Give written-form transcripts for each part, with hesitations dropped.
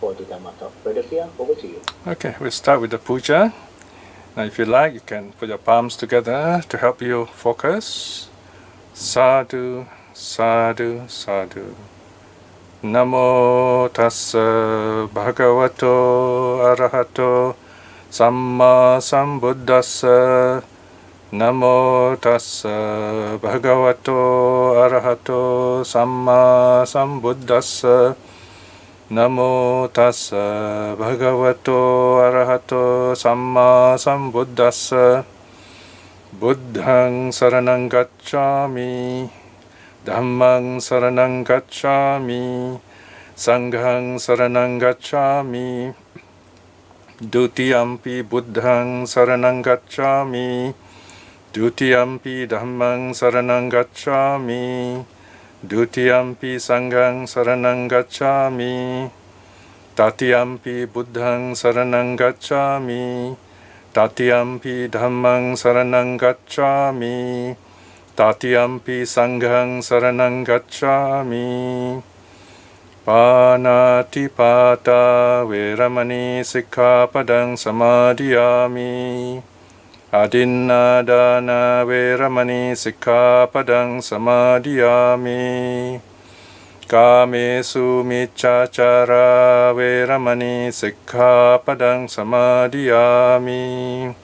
for the Dhamma talk. Brother Piya, over to you. Okay, we'll start with the puja. Now if you like, you can put your palms together to help you focus. Sadhu, sadhu, sadhu. Namo tassa bhagavato arahato sammā sambuddhassa. Namo tassa bhagavato arahato sammā sambuddhassa. Namo tassa bhagavato arahato sammā sambuddhassa. Buddhaṁ saraṇaṁ gacchāmi, Dhammaṁ saraṇaṁ gacchāmi, Saṅghaṁ saraṇaṁ gacchāmi, Dutiyam Buddhaṁ saraṇaṁ gacchāmi, Dutiyam Dhammaṁ saraṇaṁ gacchāmi, Dutiyam Saṅghaṁ saraṇaṁ gacchāmi, Tatiyam Buddhaṁ saraṇaṁ gacchāmi, Tatiyam Dhammaṁ saraṇaṁ gacchāmi, Tatiyam Saṅghaṁ saraṇaṁ gacchāmi. Pānātipātā veramani sikkhapadang samadhiyāmi. Adinādāna veramani sikkhapadang samadhiyāmi. Kāmesu miccacara veramani sikkhapadang samadhiyāmi.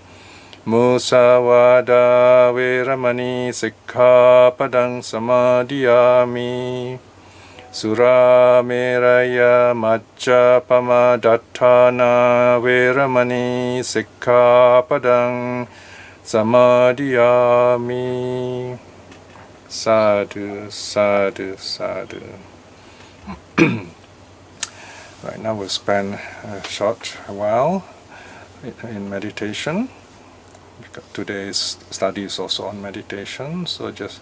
Musavada veramani sikkhapadang samadhiyāmi. Surameraya majjapamadattana veramani sikkhapadang samadhiyāmi. Sadhu, sadhu, sadhu. Right now we'll spend a short while in meditation. Because today's study is also on meditation, so just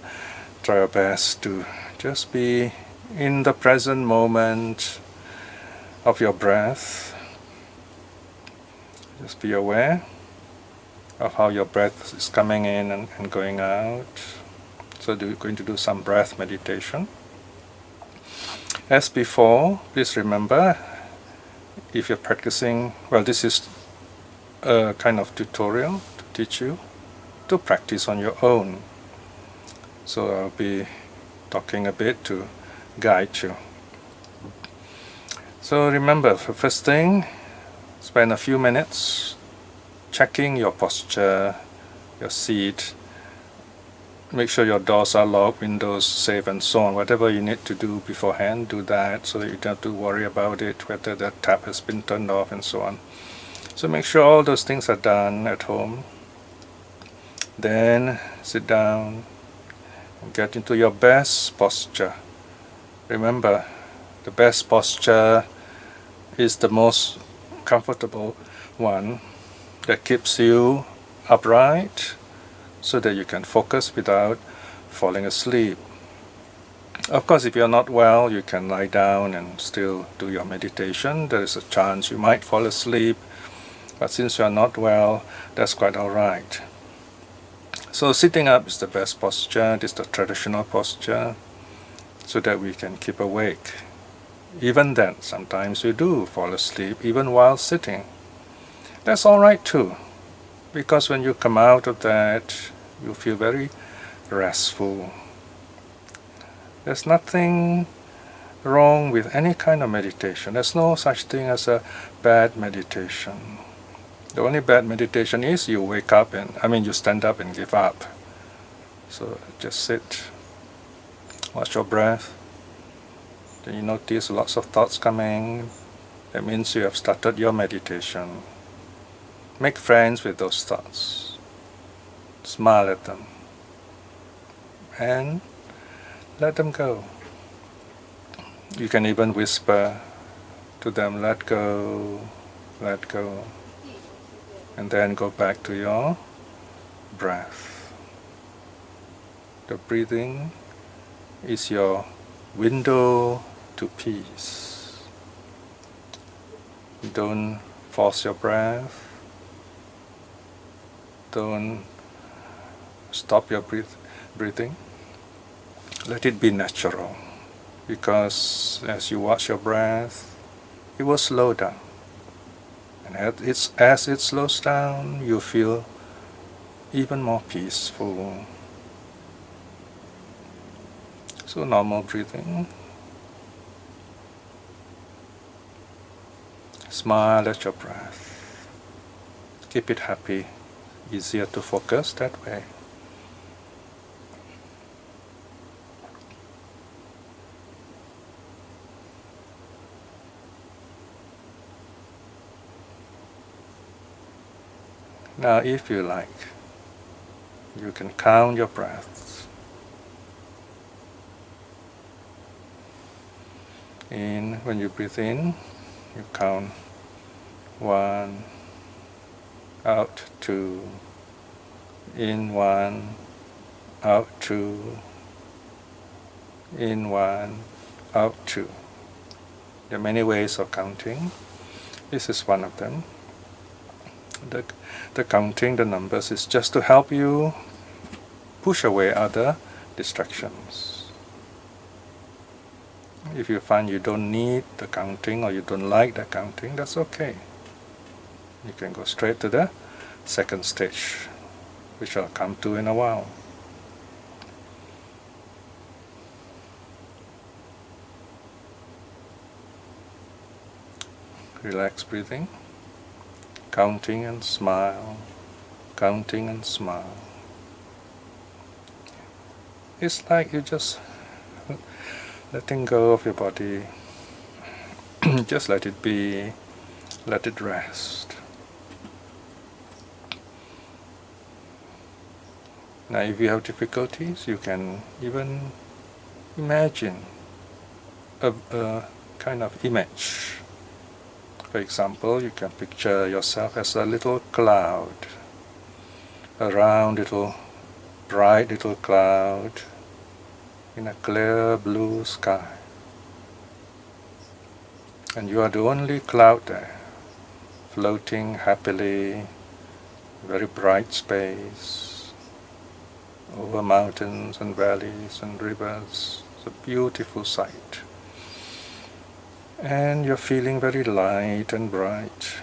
try our best to just be in the present moment of your breath. Just be aware of how your breath is coming in and going out. So we're going to do some breath meditation. As before, please remember, if you're practicing, well, this is a kind of tutorial to teach you to practice on your own. So I'll be talking a bit to guide you. So remember, for first thing, spend a few minutes checking your posture, your seat. Make sure your doors are locked, windows safe, and so on. Whatever you need to do beforehand, do that so that you don't have to worry about it, whether the tap has been turned off and so on. So make sure all those things are done at home. Then sit down and get into your best posture. Remember, the best posture is the most comfortable one that keeps you upright so that you can focus without falling asleep. Of course, if you're not well, you can lie down and still do your meditation. There is a chance you might fall asleep, but since you're not well, that's quite alright. So sitting up is the best posture. This is the traditional posture, so that we can keep awake. Even then, sometimes we do fall asleep, even while sitting. That's alright too, because when you come out of that, you feel very restful. There's nothing wrong with any kind of meditation. There's no such thing as a bad meditation. The only bad meditation is you wake up you stand up and give up. So just sit, watch your breath. Then you notice lots of thoughts coming. That means you have started your meditation. Make friends with those thoughts. Smile at them. And let them go. You can even whisper to them, let go, let go. And then go back to your breath. The breathing is your window to peace. Don't force your breath. Don't stop your breathing. Let it be natural. Because as you watch your breath, it will slow down. And as it slows down, you feel even more peaceful. So normal breathing. Smile at your breath. Keep it happy. Easier to focus that way. Now if you like, you can count your breaths. When you breathe in, you count 1, out 2, in 1, out 2, in 1, out 2. There are many ways of counting. This is one of them. The counting the numbers is just to help you push away other distractions. If you find you don't need the counting or you don't like the counting, that's okay. You can go straight to the second stage, which I'll come to in a while. Relax breathing, counting and smile, counting and smile. It's like you just letting go of your body. Just let it be, let it rest. Now if you have difficulties, you can even imagine a kind of image. For example, you can picture yourself as a little cloud, a round little, bright little cloud in a clear blue sky. And you are the only cloud there, floating happily, very bright space, over mountains and valleys and rivers. It's a beautiful sight. And you're feeling very light and bright,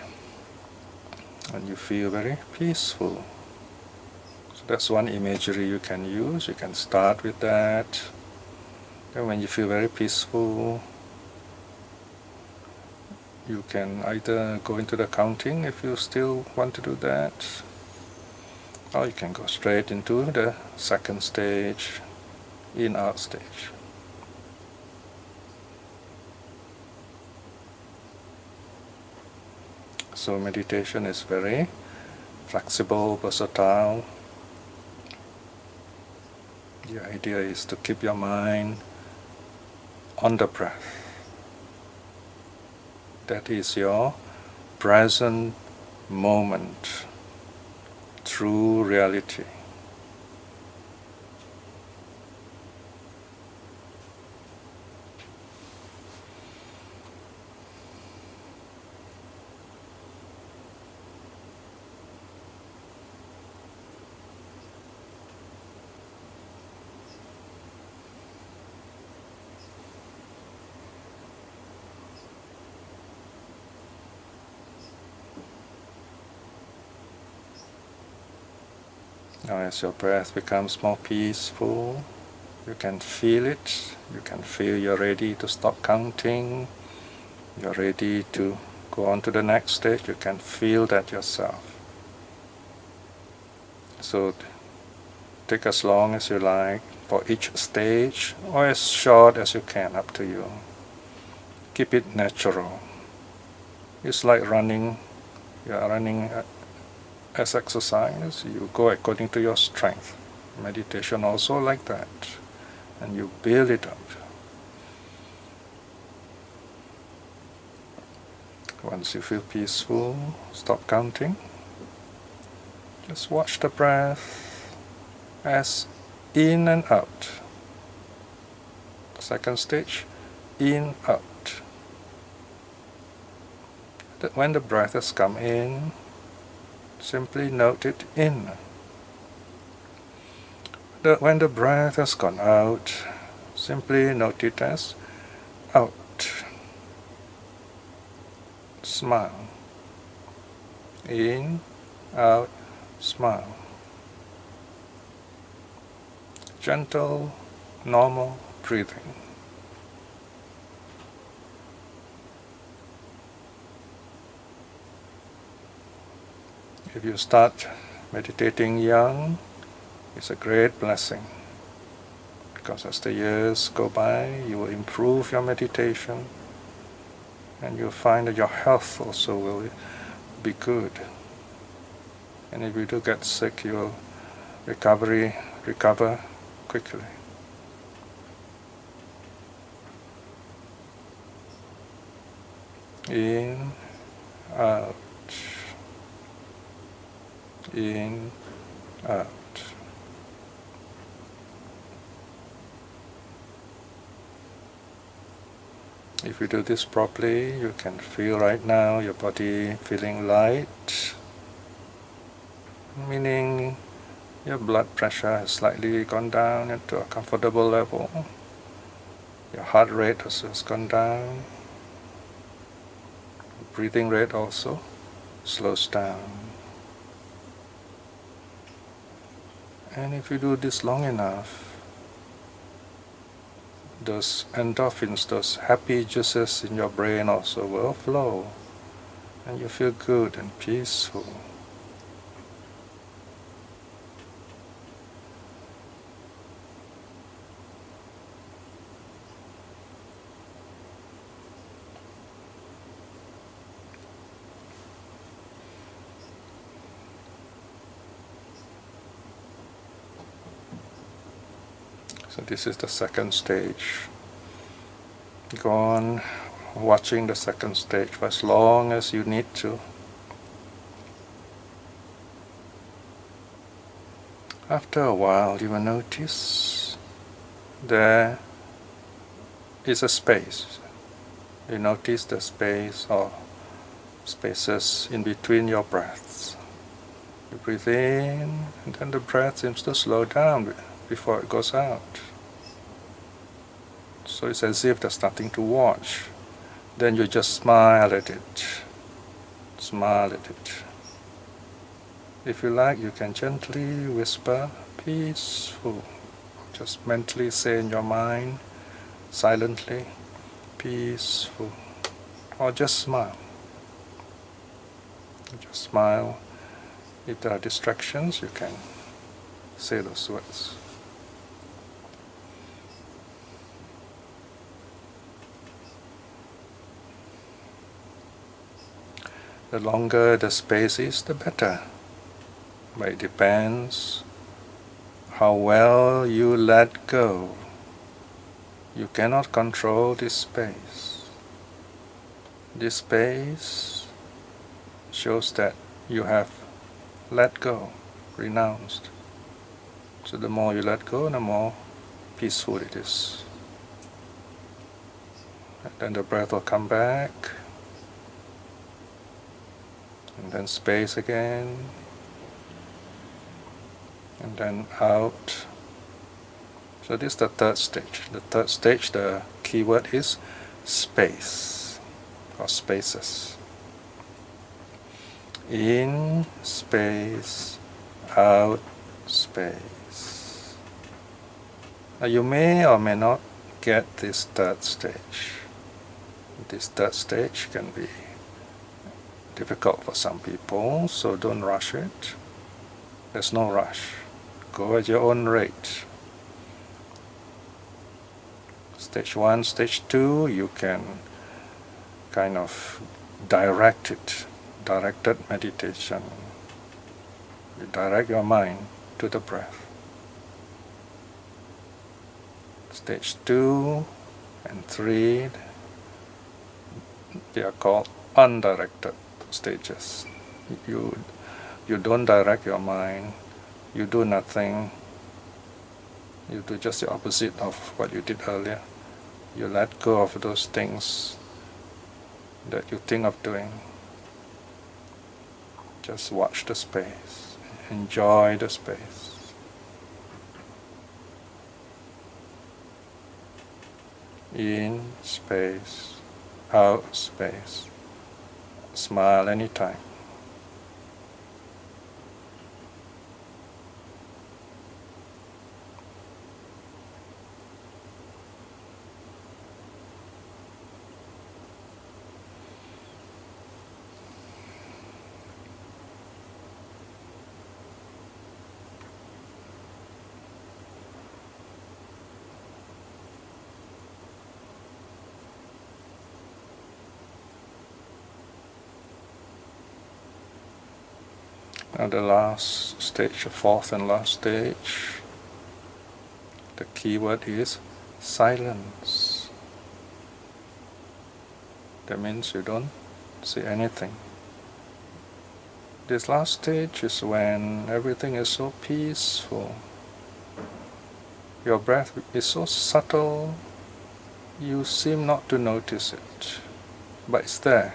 and you feel very peaceful. So that's one imagery you can use. You can start with that. And when you feel very peaceful, you can either go into the counting if you still want to do that, or you can go straight into the second stage, in-out stage. So meditation is very flexible, versatile. The idea is to keep your mind on the breath. That is your present moment, true reality. Now as your breath becomes more peaceful, you can feel it. You can feel you're ready to stop counting. You're ready to go on to the next stage. You can feel that yourself. So take as long as you like for each stage, or as short as you can, up to you. Keep it natural. It's like running. You are running as exercise, you go according to your strength. Meditation also like that, and you build it up. Once you feel peaceful, stop counting. Just watch the breath as in and out. Second stage, in, out. When the breath has come in, simply note it in. When the breath has gone out, simply note it as out. smile. In, out, smile. Gentle, normal breathing. If you start meditating young, it's a great blessing. Because as the years go by, you will improve your meditation, and you'll find that your health also will be good. And if you do get sick, you will recover quickly. In, out. In, out. If you do this properly, you can feel right now your body feeling light, meaning your blood pressure has slightly gone down into a comfortable level. Your heart rate also has gone down. Breathing rate also slows down. And if you do this long enough, those endorphins, those happy juices in your brain also will flow, and you feel good and peaceful. So this is the second stage. Go on watching the second stage for as long as you need to. After a while, you will notice there is a space. You notice the space or spaces in between your breaths. You breathe in, and then the breath seems to slow down before it goes out. So it's as if there's nothing to watch. Then you just smile at it. Smile at it. If you like, you can gently whisper, peaceful. Just mentally say in your mind, silently, peaceful. Or just smile. Just smile. If there are distractions, you can say those words. The longer the space is, the better. But it depends how well you let go. You cannot control this space. This space shows that you have let go, renounced. So the more you let go, the more peaceful it is. And then the breath will come back. And then space again, and then out. So this is the third stage. The third stage, the key word is space, or spaces. In space, out space. Now you may or may not get this third stage. This third stage can be difficult for some people, so don't rush it. There's no rush. Go at your own rate. Stage 1, stage 2, you can kind of direct it, directed meditation. You direct your mind to the breath. Stage 2 and 3, they are called undirected stages. You don't direct your mind, you do nothing, you do just the opposite of what you did earlier. You let go of those things that you think of doing. Just watch the space, enjoy the space. In space, out space. Smile anytime. Now the last stage, the fourth and last stage, the key word is silence. That means you don't say anything. This last stage is when everything is so peaceful. Your breath is so subtle, you seem not to notice it, but it's there.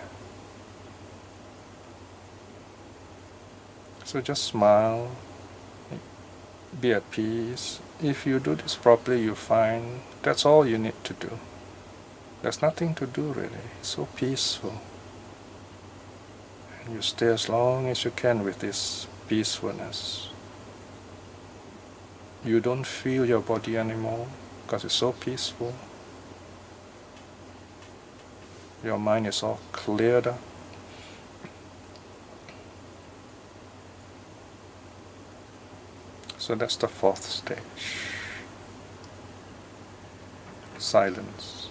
So just smile, be at peace. If you do this properly, you find that's all you need to do. There's nothing to do really. It's so peaceful. And you stay as long as you can with this peacefulness. You don't feel your body anymore because it's so peaceful. Your mind is all cleared up. So that's the fourth stage. Silence.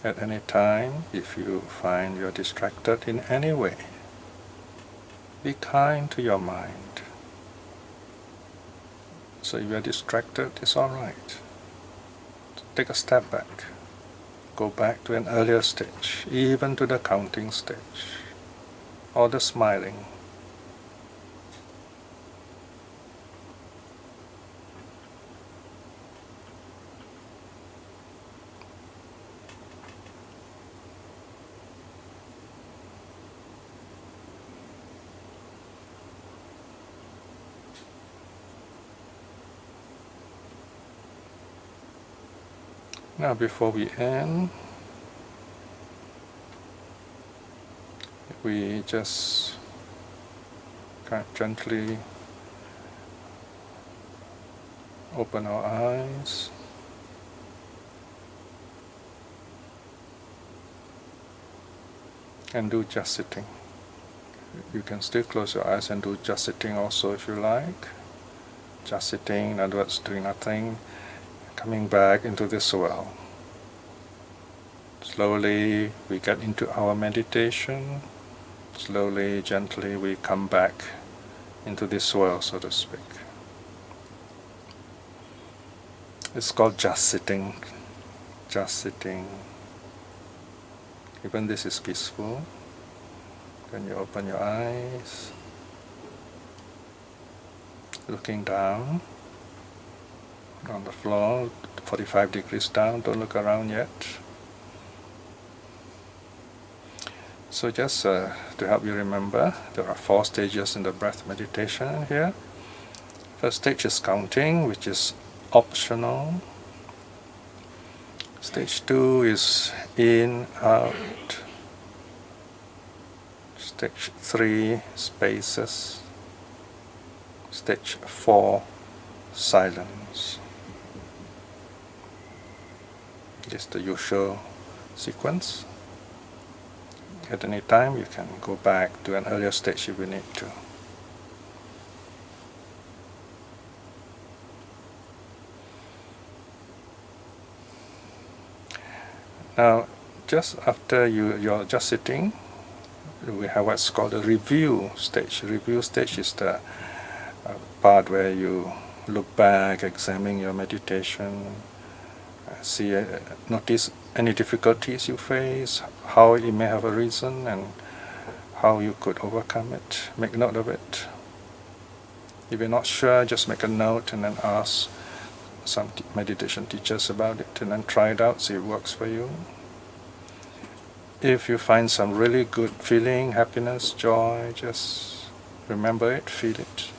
At any time, if you find you're distracted in any way, be kind to your mind. So if you're distracted, it's alright. Take a step back. Go back to an earlier stage, even to the counting stage, or the smiling. Now before we end, we just kind of gently open our eyes. And do just sitting. You can still close your eyes and do just sitting also if you like. Just sitting, in other words, doing nothing. Coming back into this well. Slowly we get into our meditation. Slowly, gently we come back into this well, so to speak. It's called just sitting. Just sitting. Even this is peaceful. When you open your eyes, looking down on the floor, 45 degrees down, don't look around yet. So just to help you remember, there are 4 stages in the breath meditation here. First stage is counting, which is optional. Stage 2 is in, out. Stage 3, spaces. Stage 4, silence. This is the usual sequence. At any time you can go back to an earlier stage if you need to. Now, just after you're just sitting, we have what's called a review stage. Review stage is the part where you look back, examine your meditation, notice any difficulties you face, how it may have a reason, and how you could overcome it. Make note of it. If you're not sure, just make a note and then ask some meditation teachers about it, and then try it out, see if it works for you. If you find some really good feeling, happiness, joy, just remember it, feel it.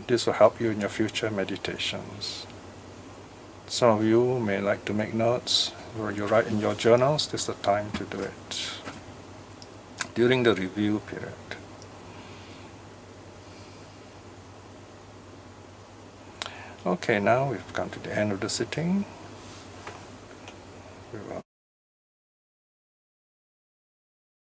This will help you in your future meditations. Some of you may like to make notes, or you write in your journals. This is the time to do it during the review period. Okay, now we've come to the end of the sitting. We will